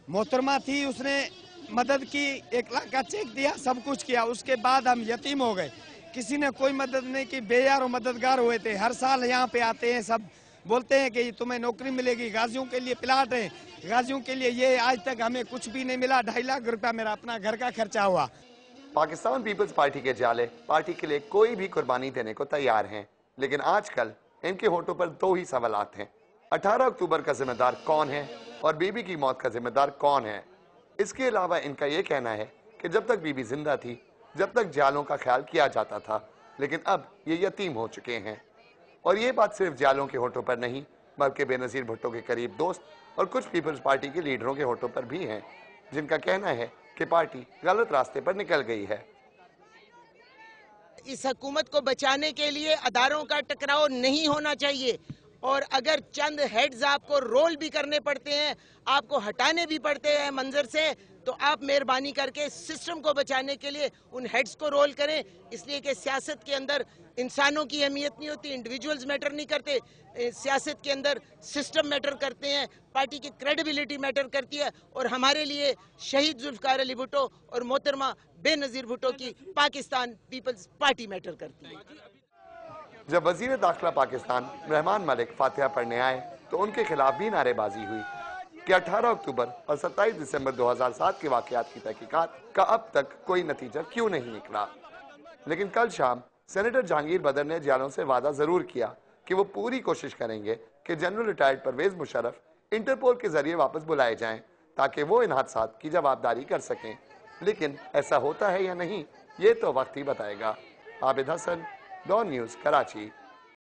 मोहतरमा थी, उसने मदद की, 1 लाख का चेक दिया, सब कुछ किया। उसके बाद हम यतीम हो गए, किसी ने कोई मदद नहीं की। बेयार और मददगार हुए थे। हर साल यहाँ पे आते हैं, सब बोलते हैं कि तुम्हें नौकरी मिलेगी, गाजियों के लिए प्लाट है, गाजियों के लिए ये। आज तक हमें कुछ भी नहीं मिला। 2.5 लाख रुपया मेरा अपना घर का खर्चा हुआ। पाकिस्तान पीपल्स पार्टी के जाले पार्टी के लिए कोई भी कुर्बानी देने को तैयार हैं, लेकिन आजकल इनके होठों पर 2 ही सवालात हैं। 18 अक्टूबर का जिम्मेदार कौन है और बीबी की मौत का जिम्मेदार कौन है। इसके अलावा इनका यह कहना है कि जब तक बीबी जिंदा थी, जब तक जालों का ख्याल किया जाता था, लेकिन अब ये यतीम हो चुके हैं। और ये बात सिर्फ जालों के होठों पर नहीं, बल्कि बेनज़ीर भुट्टो के करीब दोस्त और कुछ पीपल्स पार्टी के लीडरों के होठों पर भी हैं, जिनका कहना है कि पार्टी गलत रास्ते पर निकल गई है। इस हुकूमत को बचाने के लिए अदारों का टकराव नहीं होना चाहिए, और अगर चंद हेड्स आपको रोल भी करने पड़ते हैं, आपको हटाने भी पड़ते हैं मंजर से, तो आप मेहरबानी करके सिस्टम को बचाने के लिए उन हेड्स को रोल करें। इसलिए कि सियासत के अंदर इंसानों की अहमियत नहीं होती, इंडिविजुअल्स मैटर नहीं करते। सियासत के अंदर सिस्टम मैटर करते हैं, पार्टी की क्रेडिबिलिटी मैटर करती है। और हमारे लिए शहीद जुल्फकार अली भुट्टो और मोहतरमा बेनज़ीर भुट्टो की पाकिस्तान पीपल्स पार्टी मैटर करती है। जब वजीर दाखिला पाकिस्तान रहमान मलिक फातिहा पढ़ने आए तो उनके खिलाफ भी नारेबाजी हुई कि 18 अक्टूबर और 27 दिसंबर 2007 के वाकयात की तहकीकात का अब तक कोई नतीजा क्यों नहीं निकला। लेकिन कल शाम सेनेटर जहांगीर बदर ने जालों से वादा जरूर किया कि वो पूरी कोशिश करेंगे कि general retired Pervez Musharraf Interpol के जरिए वापस बुलाए जाएं, ताकि वो इन हादसात की जवाबदारी कर सकें। लेकिन ऐसा होता है या नहीं, ये तो वक्त ही बताएगा। Abid Hasan, Dawn News, Karachi.